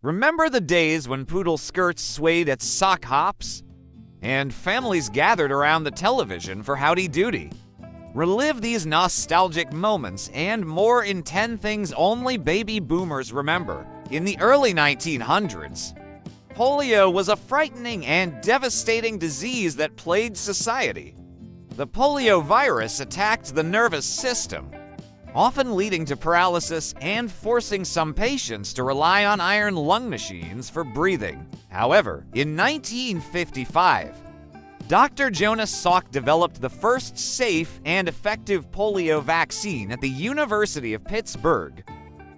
Remember the days when poodle skirts swayed at sock hops? And families gathered around the television for Howdy Doody. Relive these nostalgic moments and more in 10 things only baby boomers remember. In the early 1900s, polio was a frightening and devastating disease that plagued society. The polio virus attacked the nervous system, often leading to paralysis and forcing some patients to rely on iron lung machines for breathing. However, in 1955, Dr. Jonas Salk developed the first safe and effective polio vaccine at the University of Pittsburgh.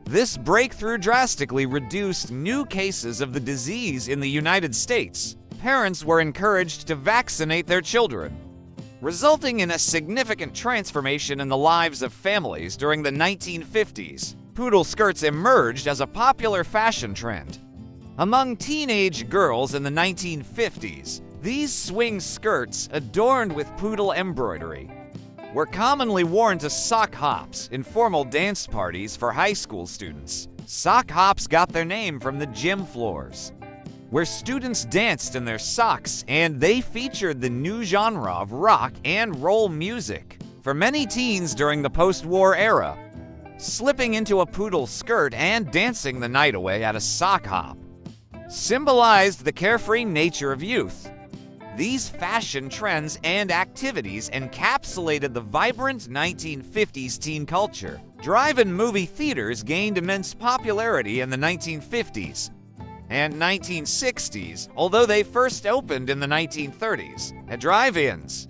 This breakthrough drastically reduced new cases of the disease in the United States. Parents were encouraged to vaccinate their children, resulting in a significant transformation in the lives of families during the 1950s. Poodle skirts emerged as a popular fashion trend. Among teenage girls in the 1950s, these swing skirts, adorned with poodle embroidery, were commonly worn to sock hops, informal dance parties for high school students. Sock hops got their name from the gym floors, where students danced in their socks, and they featured the new genre of rock and roll music. For many teens during the post-war era, slipping into a poodle skirt and dancing the night away at a sock hop symbolized the carefree nature of youth. These fashion trends and activities encapsulated the vibrant 1950s teen culture. Drive-in movie theaters gained immense popularity in the 1950s and 1960s, although they first opened in the 1930s. At drive-ins,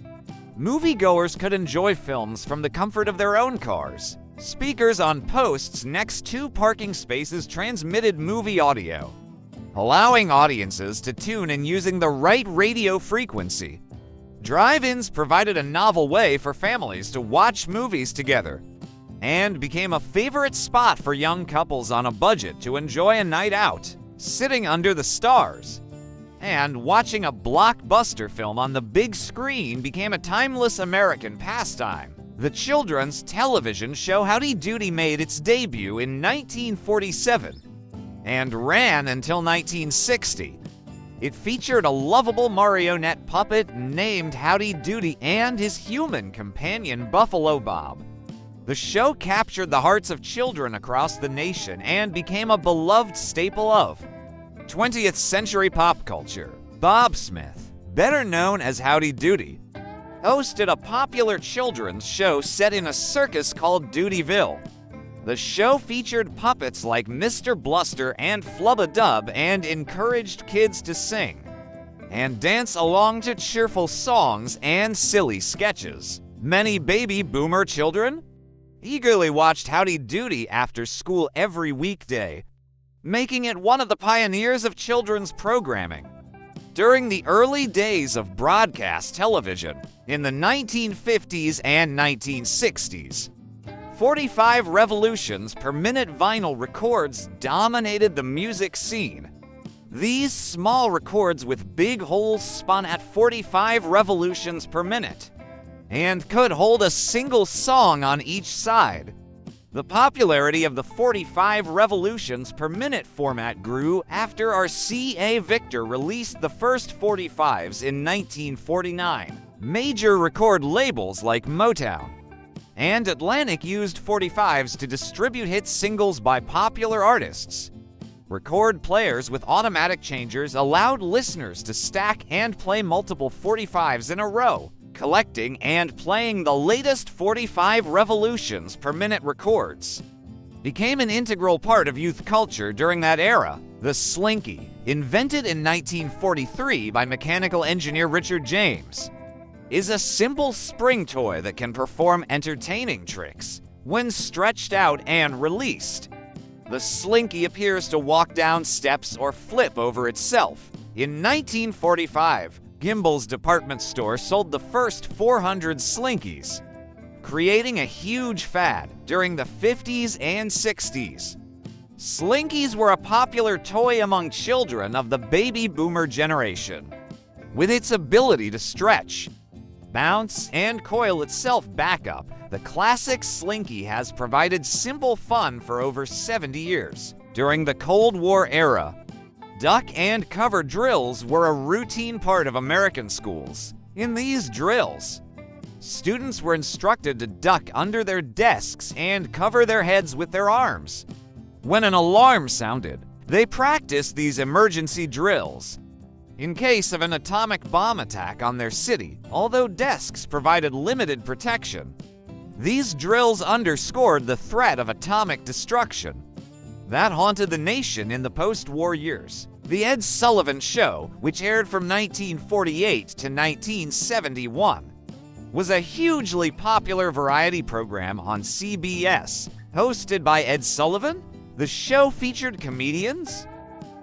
moviegoers could enjoy films from the comfort of their own cars. Speakers on posts next to parking spaces transmitted movie audio, allowing audiences to tune in using the right radio frequency. Drive-ins provided a novel way for families to watch movies together and became a favorite spot for young couples on a budget to enjoy a night out, sitting under the stars. And watching a blockbuster film on the big screen became a timeless American pastime. The children's television show Howdy Doody made its debut in 1947 and ran until 1960. It featured a lovable marionette puppet named Howdy Doody and his human companion Buffalo Bob. The show captured the hearts of children across the nation and became a beloved staple of 20th century pop culture. Bob Smith, better known as Howdy Doody, hosted a popular children's show set in a circus called Doodyville. The show featured puppets like Mr. Bluster and Flub-a-Dub and encouraged kids to sing and dance along to cheerful songs and silly sketches. Many baby boomer children eagerly watched Howdy Doody after school every weekday, making it one of the pioneers of children's programming. During the early days of broadcast television in the 1950s and 1960s, 45 revolutions per minute vinyl records dominated the music scene. These small records with big holes spun at 45 revolutions per minute and could hold a single song on each side. The popularity of the 45 revolutions per minute format grew after RCA Victor released the first 45s in 1949. Major record labels like Motown and Atlantic used 45s to distribute hit singles by popular artists. Record players with automatic changers allowed listeners to stack and play multiple 45s in a row. Collecting and playing the latest 45 revolutions per minute records became an integral part of youth culture during that era. The Slinky, invented in 1943 by mechanical engineer Richard James, is a simple spring toy that can perform entertaining tricks when stretched out and released. The Slinky appears to walk down steps or flip over itself. In 1945, Gimbel's department store sold the first 400 Slinkies, creating a huge fad during the 50s and 60s. Slinkies were a popular toy among children of the baby boomer generation. With its ability to stretch, bounce, and coil itself back up, the classic Slinky has provided simple fun for over 70 years. During the Cold War era, Duck and cover drills were a routine part of American schools. In these drills, students were instructed to duck under their desks and cover their heads with their arms. When an alarm sounded, they practiced these emergency drills in case of an atomic bomb attack on their city. Although desks provided limited protection, these drills underscored the threat of atomic destruction that haunted the nation in the post-war years. The Ed Sullivan Show, which aired from 1948 to 1971, was a hugely popular variety program on CBS. Hosted by Ed Sullivan, the show featured comedians,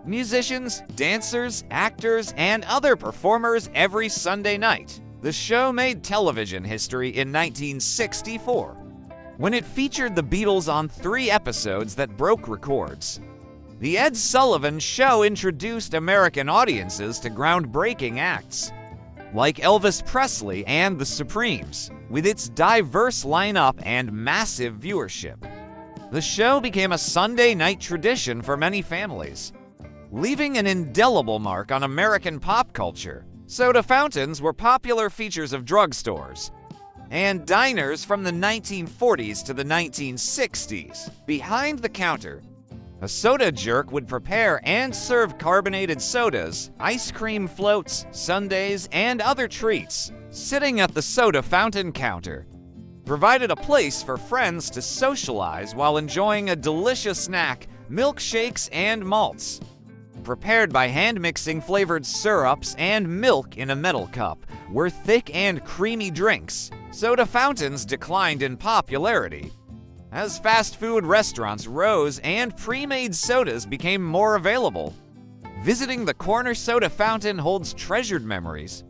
musicians, dancers, actors, and other performers every Sunday night. The show made television history in 1964, when it featured the Beatles on 3 episodes that broke records. The Ed Sullivan Show introduced American audiences to groundbreaking acts like Elvis Presley and the Supremes, with its diverse lineup and massive viewership. The show became a Sunday night tradition for many families, leaving an indelible mark on American pop culture. Soda fountains were popular features of drugstores and diners from the 1940s to the 1960s. Behind the counter, a soda jerk would prepare and serve carbonated sodas, ice cream floats, sundaes, and other treats. Sitting at the soda fountain counter provided a place for friends to socialize while enjoying a delicious snack, milkshakes, and malts, prepared by hand-mixing flavored syrups and milk in a metal cup, were thick and creamy drinks. Soda fountains declined in popularity as fast food restaurants rose and pre-made sodas became more available. Visiting the corner soda fountain holds treasured memories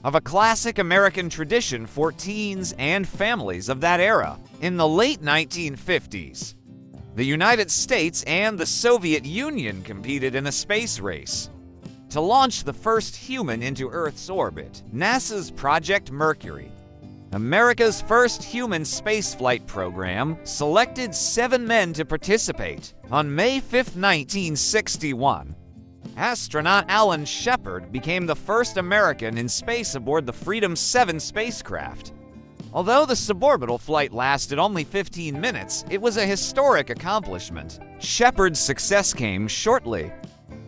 of a classic American tradition for teens and families of that era. In the late 1950s, the United States and the Soviet Union competed in a space race to launch the first human into Earth's orbit. NASA's Project Mercury, America's first human spaceflight program, selected 7 men to participate. On May 5, 1961, astronaut Alan Shepard became the first American in space aboard the Freedom 7 spacecraft. Although the suborbital flight lasted only 15 minutes, it was a historic accomplishment. Shepard's success came shortly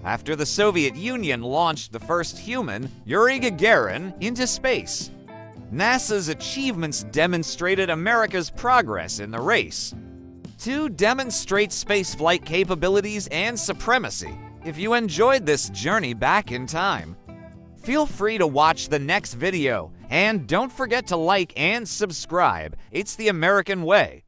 after the Soviet Union launched the first human, Yuri Gagarin, into space. NASA's achievements demonstrated America's progress in the race to demonstrate spaceflight capabilities and supremacy. If you enjoyed this journey back in time, feel free to watch the next video, and don't forget to like and subscribe. It's the American way.